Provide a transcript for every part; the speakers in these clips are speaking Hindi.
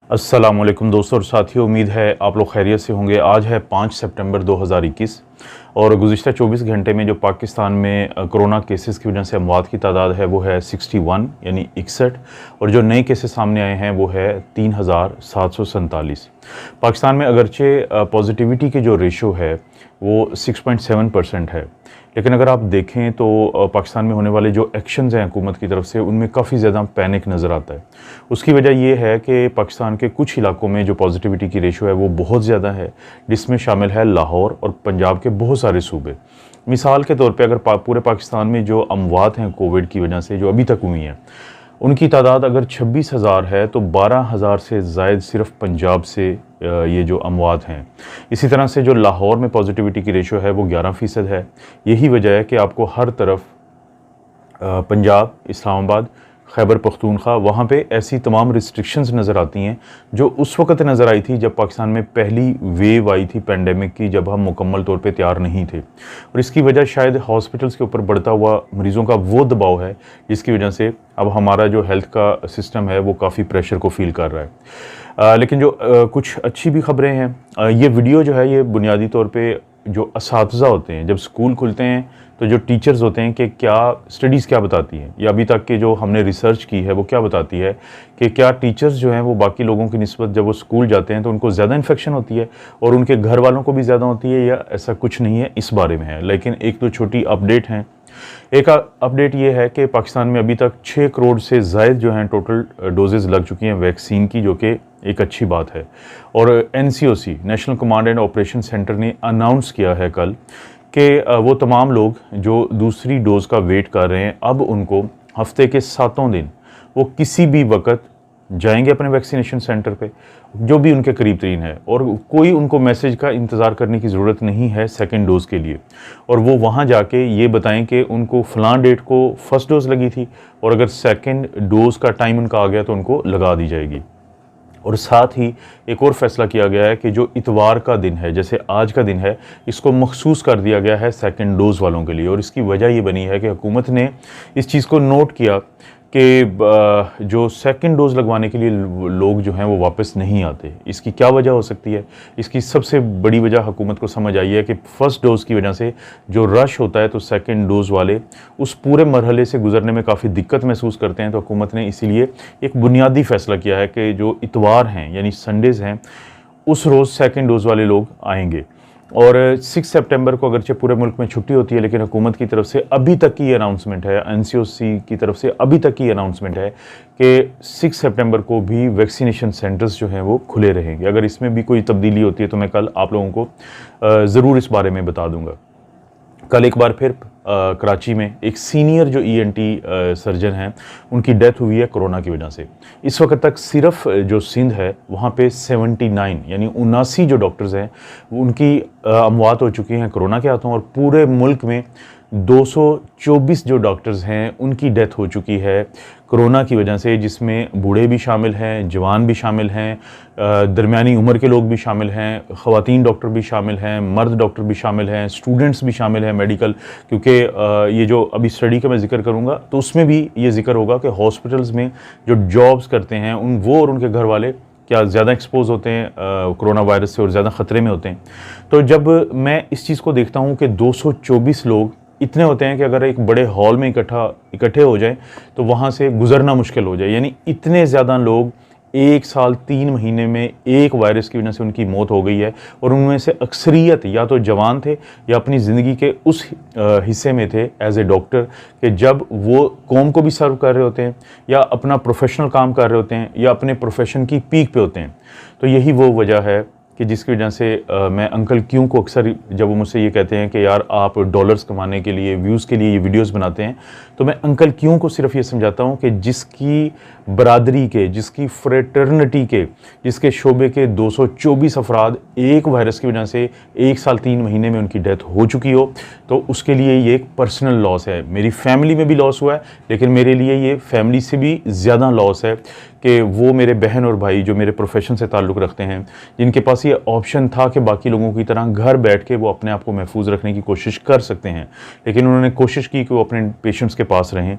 अस्सलामुअलैकुम दोस्तों और साथियों, उम्मीद है आप लोग खैरियत से होंगे। आज है 5 सितंबर 2021 और गुज़िश्ता 24 घंटे में जो पाकिस्तान में कोरोना केसेस की वजह से अमवात की तादाद है वो है 61 यानी 61 और जो नए केसेस सामने आए हैं वो है 3747। पाकिस्तान में अगरचे पॉजिटिविटी की जो रेशो है वो 6.7% है, लेकिन अगर आप देखें तो पाकिस्तान में होने वाले जो एक्शंस हैं हुकूमत की तरफ से उनमें काफ़ी ज़्यादा पैनिक नज़र आता है। उसकी वजह ये है कि पाकिस्तान के कुछ इलाकों में जो पॉजिटिविटी की रेशो है वो बहुत ज़्यादा है, जिसमें शामिल है लाहौर और पंजाब के बहुत सारे सूबे। मिसाल के तौर पे अगर पूरे पाकिस्तान में जो अमवात हैं कोविड की वजह से जो अभी तक हुई हैं उनकी तादाद अगर 26,000 है तो 12,000 से ज़ायद सिर्फ पंजाब से ये जो अमवात हैं। इसी तरह से जो लाहौर में पॉजिटिविटी की रेशो है वो 11% है। यही वजह है कि आपको हर तरफ पंजाब, इस्लामाबाद, खैबर पख्तूनख्वा वहाँ पे ऐसी तमाम रिस्ट्रिक्शंस नज़र आती हैं जो उस वक़्त नज़र आई थी जब पाकिस्तान में पहली वेव आई थी पैंडेमिक की, जब हम मुकम्मल तौर पे तैयार नहीं थे। और इसकी वजह शायद हॉस्पिटल्स के ऊपर बढ़ता हुआ मरीज़ों का वो दबाव है जिसकी वजह से अब हमारा जो हेल्थ का सिस्टम है वो काफ़ी प्रेशर को फ़ील कर रहा है। लेकिन जो कुछ अच्छी भी ख़बरें हैं। ये वीडियो जो है ये बुनियादी तौर पर जो असातिज़ा होते हैं जब स्कूल खुलते हैं तो जो टीचर्स होते हैं कि क्या स्टडीज़ क्या बताती हैं या अभी तक के जो हमने रिसर्च की है वो क्या बताती है कि क्या टीचर्स जो हैं वो बाकी लोगों की निस्बत जब वो स्कूल जाते हैं तो उनको ज़्यादा इन्फेक्शन होती है और उनके घर वालों को भी ज़्यादा होती है, या ऐसा कुछ नहीं है, इस बारे में है। लेकिन एक तो छोटी अपडेट हैं। एक अपडेट ये है कि पाकिस्तान में अभी तक 6 करोड़ से ज़ायद जो हैं टोटल डोजेज़ लग चुकी हैं वैक्सीन की, जो कि एक अच्छी बात है। और NCOC national command and operation centre ने अनाउंस किया है कल कि वो तमाम लोग जो दूसरी डोज़ का वेट कर रहे हैं अब उनको हफ्ते के 7 दिन वो किसी भी वक्त जाएंगे अपने वैक्सीनेशन सेंटर पे जो भी उनके करीब तरीन है, और कोई उनको मैसेज का इंतज़ार करने की ज़रूरत नहीं है सेकंड डोज़ के लिए। और वो वहाँ जाके ये बताएं कि उनको फ़लाँ डेट को फर्स्ट डोज़ लगी थी और अगर सेकंड डोज़ का टाइम उनका आ गया तो उनको लगा दी जाएगी। और साथ ही एक और फैसला किया गया है कि जो इतवार का दिन है, जैसे आज का दिन है, इसको मखसूस कर दिया गया है सेकंड डोज़ वालों के लिए। और इसकी वजह ये बनी है कि हुकूमत ने इस चीज़ को नोट किया कि जो सेकंड डोज़ लगवाने के लिए लोग जो हैं वो वापस नहीं आते। इसकी क्या वजह हो सकती है? इसकी सबसे बड़ी वजह हुकूमत को समझ आई है कि फ़र्स्ट डोज़ की वजह से जो रश होता है तो सेकंड डोज़ वाले उस पूरे मरहले से गुजरने में काफ़ी दिक्कत महसूस करते हैं। तो हुकूमत ने इसीलिए एक बुनियादी फ़ैसला किया है कि जो इतवार हैं यानी संडेज़ हैं उस रोज़ सेकंड डोज़ वाले लोग आएंगे। और 6 सितंबर को अगरचे पूरे मुल्क में छुट्टी होती है, लेकिन हुकूमत की तरफ से अभी तक की अनाउंसमेंट है, NCOC की तरफ से अभी तक की अनाउंसमेंट है कि 6 सितंबर को भी वैक्सीनेशन सेंटर्स जो हैं वो खुले रहेंगे। अगर इसमें भी कोई तब्दीली होती है तो मैं कल आप लोगों को ज़रूर इस बारे में बता दूंगा। कल एक बार फिर कराची में एक सीनियर जो ENT सर्जन हैं उनकी डेथ हुई है कोरोना की वजह से। इस वक्त तक सिर्फ जो सिंध है वहाँ पे 79 यानी 79 जो डॉक्टर्स हैं उनकी अमवात हो चुकी हैं कोरोना के हाथों, और पूरे मुल्क में 224 जो डॉक्टर्स हैं उनकी डेथ हो चुकी है कोरोना की वजह से, जिसमें बूढ़े भी शामिल हैं, जवान भी शामिल हैं, दरमियानी उम्र के लोग भी शामिल हैं, ख़वातीन डॉक्टर भी शामिल हैं, मर्द डॉक्टर भी शामिल हैं, स्टूडेंट्स भी शामिल हैं मेडिकल। क्योंकि ये जो अभी स्टडी का मैं जिक्र करूँगा तो उसमें भी ये जिक्र होगा कि हॉस्पिटल्स में जो जॉब्स करते हैं वो और उनके घर वाले क्या ज़्यादा एक्सपोज होते हैं कोरोना वायरस से और ज़्यादा ख़तरे में होते हैं। तो जब मैं इस चीज़ को देखता हूँ कि 224 लोग इतने होते हैं कि अगर एक बड़े हॉल में इकट्ठे हो जाए तो वहाँ से गुजरना मुश्किल हो जाए, यानी इतने ज़्यादा लोग 1 साल 3 महीने में एक वायरस की वजह से उनकी मौत हो गई है। और उनमें से अक्सरियत या तो जवान थे या अपनी ज़िंदगी के उस हिस्से में थे एज ए डॉक्टर कि जब वो कौम को भी सर्व कर रहे होते हैं या अपना प्रोफेशनल काम कर रहे होते हैं या अपने प्रोफेशन की पीक पे होते हैं। तो यही वो वजह है कि जिसकी वजह से मैं अंकल क्यों को अक्सर जब वो मुझसे ये कहते हैं कि यार आप डॉलर्स कमाने के लिए, व्यूज़ के लिए ये वीडियोस बनाते हैं, तो मैं अंकल क्यों को सिर्फ ये समझाता हूँ कि जिसकी बरादरी के, जिसकी फ्रेटर्निटी के, जिसके शोबे के 224 अफराद एक वायरस की वजह से 1 साल 3 महीने में उनकी डेथ हो चुकी हो, तो उसके लिए ये एक पर्सनल लॉस है। मेरी फैमिली में भी लॉस हुआ है, लेकिन मेरे लिए ये फैमिली से भी ज़्यादा लॉस है कि वो मेरे बहन और भाई जो मेरे प्रोफेशन से ताल्लुक़ रखते हैं, जिनके पास ये ऑप्शन था कि बाकी लोगों की तरह घर बैठ के वो अपने आप को महफूज रखने की कोशिश कर सकते हैं, लेकिन उन्होंने कोशिश की कि वो अपने पेशेंट्स के पास रहें।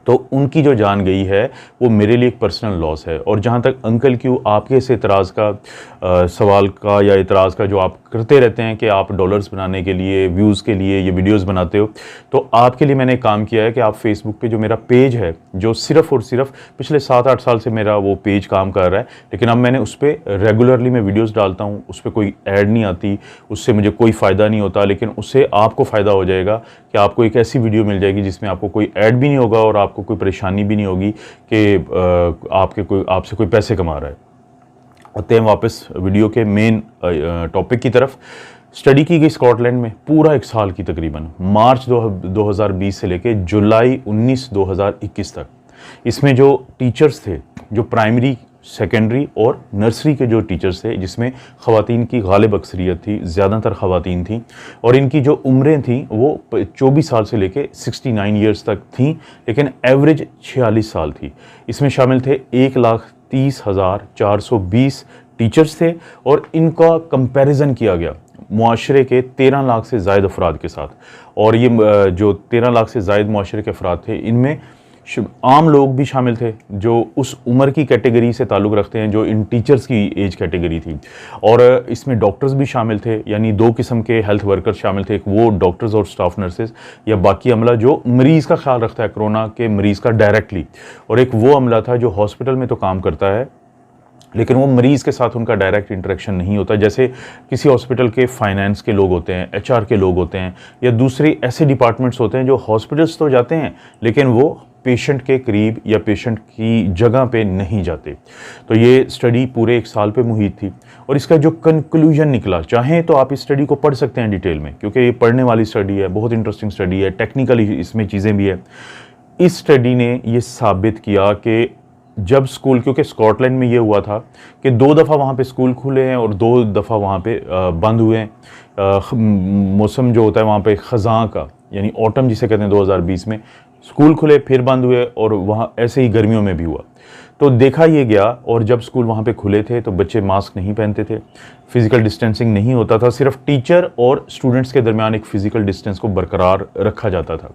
तो उनकी जो जान गई है वो मेरे लिए एक पर्सनल लॉस है। और जहाँ तक अंकल क्यों आपके इस एतराज़ का सवाल का या एतराज़ का जो आप करते रहते हैं कि आप डॉलर्स बनाने के लिए, व्यूज़ के लिए ये वीडियोस बनाते हो, तो आपके लिए मैंने काम किया है कि आप फेसबुक पे जो मेरा पेज है, जो सिर्फ़ और सिर्फ पिछले 7-8 साल से मेरा वो पेज काम कर रहा है, लेकिन अब मैंने उस पर रेगुलरली मैं वीडियोज़ डालता हूँ, उस पर कोई ऐड नहीं आती, उससे मुझे कोई फ़ायदा नहीं होता, लेकिन उससे आपको फ़ायदा हो जाएगा कि आपको एक ऐसी वीडियो मिल जाएगी जिसमें आपको कोई ऐड भी नहीं होगा और आपको कोई परेशानी भी नहीं होगी कि आपसे कोई पैसे कमा रहा है। आते हैं वापस वीडियो के मेन टॉपिक की तरफ। स्टडी की गई स्कॉटलैंड में पूरा 1 साल की, तकरीबन मार्च 2020 से लेके जुलाई 19 2021 तक। इसमें जो टीचर्स थे, जो प्राइमरी, सेकेंडरी और नर्सरी के जो टीचर्स थे, जिसमें ख़वातीन की गालिब अक्सरियत थी, ज़्यादातर ख़वातीन थी, और इनकी जो उम्रें थी वो 24 साल से लेके 69 ईयर्स तक थी, लेकिन एवरेज 46 साल थी। इसमें शामिल थे 1,30,420 टीचर्स थे, और इनका कंपैरिजन किया गया मुआशरे के 13 लाख से ज़ायद अफराद के साथ। और ये जो 13 लाख से ज़ायद मुआशरे के अफराद थे, इनमें आम लोग भी शामिल थे जो उस उम्र की कैटेगरी से ताल्लुक़ रखते हैं जो इन टीचर्स की एज कैटेगरी थी। और इसमें डॉक्टर्स भी शामिल थे, यानी 2 किस्म के हेल्थ वर्कर्स शामिल थे, एक वो डॉक्टर्स और स्टाफ नर्सेज या बाकी अमला जो मरीज़ का ख्याल रखता है, कोरोना के मरीज़ का डायरेक्टली, और एक वो अमला था जो हॉस्पिटल में तो काम करता है लेकिन वो मरीज़ के साथ उनका डायरेक्ट इंटरेक्शन नहीं होता। जैसे किसी हॉस्पिटल के फाइनेंस के लोग होते हैं, HR के लोग होते हैं, या दूसरे ऐसे डिपार्टमेंट्स होते हैं जो हॉस्पिटल्स तो जाते हैं लेकिन वो पेशेंट के करीब या पेशेंट की जगह पे नहीं जाते। तो ये स्टडी पूरे 1 साल पे मुहित थी, और इसका जो कंक्लूजन निकला, चाहें तो आप इस स्टडी को पढ़ सकते हैं डिटेल में, क्योंकि ये पढ़ने वाली स्टडी है, बहुत इंटरेस्टिंग स्टडी है, टेक्निकली इसमें चीज़ें भी है। इस स्टडी ने ये साबित किया कि जब स्कूल, क्योंकि स्कॉटलैंड में ये हुआ था कि 2 दफ़ा वहाँ पे स्कूल खुले हैं और 2 दफ़ा वहाँ पे बंद हुए हैं। मौसम जो होता है वहाँ पे ख़ज़ां का, यानी ऑटम जिसे कहते हैं, 2020 में स्कूल खुले फिर बंद हुए, और वहाँ ऐसे ही गर्मियों में भी हुआ। तो देखा ये गया, और जब स्कूल वहाँ पे खुले थे तो बच्चे मास्क नहीं पहनते थे, फिज़िकल डिस्टेंसिंग नहीं होता था, सिर्फ टीचर और स्टूडेंट्स के दरमियान एक फ़िज़िकल डिस्टेंस को बरकरार रखा जाता था।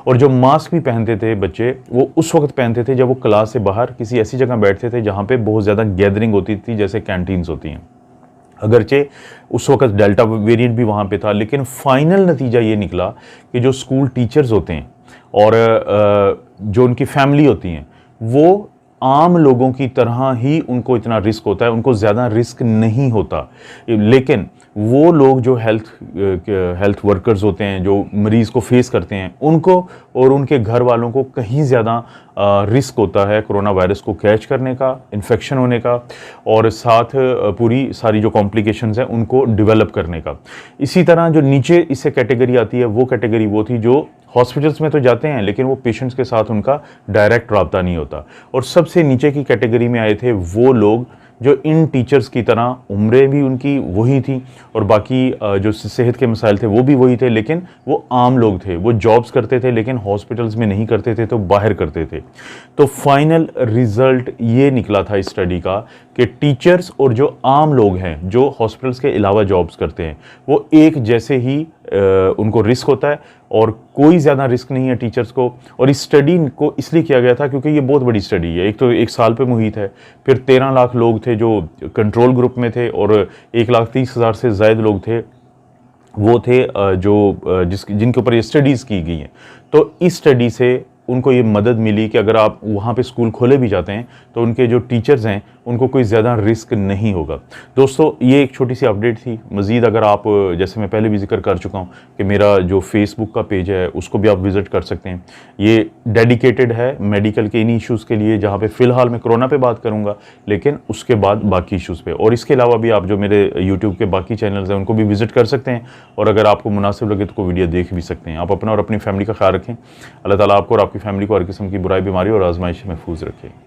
और जो मास्क भी पहनते थे बच्चे, वो उस वक्त पहनते थे जब वो क्लास से बाहर किसी ऐसी जगह बैठते थे जहाँ पे बहुत ज़्यादा गैदरिंग होती थी, जैसे कैंटीन्स होती हैं। अगरचे उस वक्त डेल्टा वेरिएंट भी वहाँ पे था, लेकिन फाइनल नतीजा ये निकला कि जो स्कूल टीचर्स होते हैं और जो उनकी फैमिली होती हैं, वो आम लोगों की तरह ही उनको इतना रिस्क होता है, उनको ज़्यादा रिस्क नहीं होता। लेकिन वो लोग जो हेल्थ वर्कर्स होते हैं, जो मरीज़ को फेस करते हैं, उनको और उनके घर वालों को कहीं ज़्यादा रिस्क होता है कोरोना वायरस को कैच करने का, इन्फेक्शन होने का, और साथ पूरी सारी जो कॉम्प्लिकेशंस हैं उनको डेवलप करने का। इसी तरह जो नीचे इससे कैटेगरी आती है, वो कैटेगरी वो थी जो हॉस्पिटल्स में तो जाते हैं लेकिन वो पेशेंट्स के साथ उनका डायरेक्ट रब्ता नहीं होता। और सबसे नीचे की कैटेगरी में आए थे वो लोग जो इन टीचर्स की तरह उम्रें भी उनकी वही थी और बाकी जो सेहत के मसाइल थे वो भी वही थे, लेकिन वो आम लोग थे, वो जॉब्स करते थे लेकिन हॉस्पिटल्स में नहीं करते थे, तो बाहर करते थे। तो फाइनल रिज़ल्ट ये निकला था इस स्टडी का कि टीचर्स और जो आम लोग हैं जो हॉस्पिटल्स के अलावा जॉब्स करते हैं, वो एक जैसे ही उनको रिस्क होता है और कोई ज़्यादा रिस्क नहीं है टीचर्स को। और इस स्टडी को इसलिए किया गया था क्योंकि ये बहुत बड़ी स्टडी है। एक तो 1 साल पे मुहित है, फिर 13 लाख लोग थे जो कंट्रोल ग्रुप में थे और 1,30,000 से ज़ायद लोग थे वो थे जिनके ऊपर ये स्टडीज़ की गई हैं। तो इस स्टडी से उनको ये मदद मिली कि अगर आप वहाँ पे स्कूल खोले भी जाते हैं तो उनके जो टीचर्स हैं उनको कोई ज़्यादा रिस्क नहीं होगा। दोस्तों, ये एक छोटी सी अपडेट थी। मज़ीद अगर आप, जैसे मैं पहले भी जिक्र कर चुका हूँ कि मेरा जो फेसबुक का पेज है उसको भी आप विज़िट कर सकते हैं। ये डेडिकेटेड है मेडिकल के इन इश्यूज़ के लिए, जहाँ पे फ़िलहाल मैं कोरोना पे बात करूँगा, लेकिन उसके बाद बाकी इश्यूज़ पे। और इसके अलावा भी आप जो मेरे यूट्यूब के बाकी चैनल्स हैं उनको भी विज़िट कर सकते हैं, और अगर आपको मुनासिब लगे तो कोई वीडियो देख भी सकते हैं। आप अपना और अपनी फैमिली का ख्याल रखें। अल्लाह ताला आपको और आपकी फैमिली को हर किस्म की बुराई, बीमारी और आजमाइश से महफूज रखें।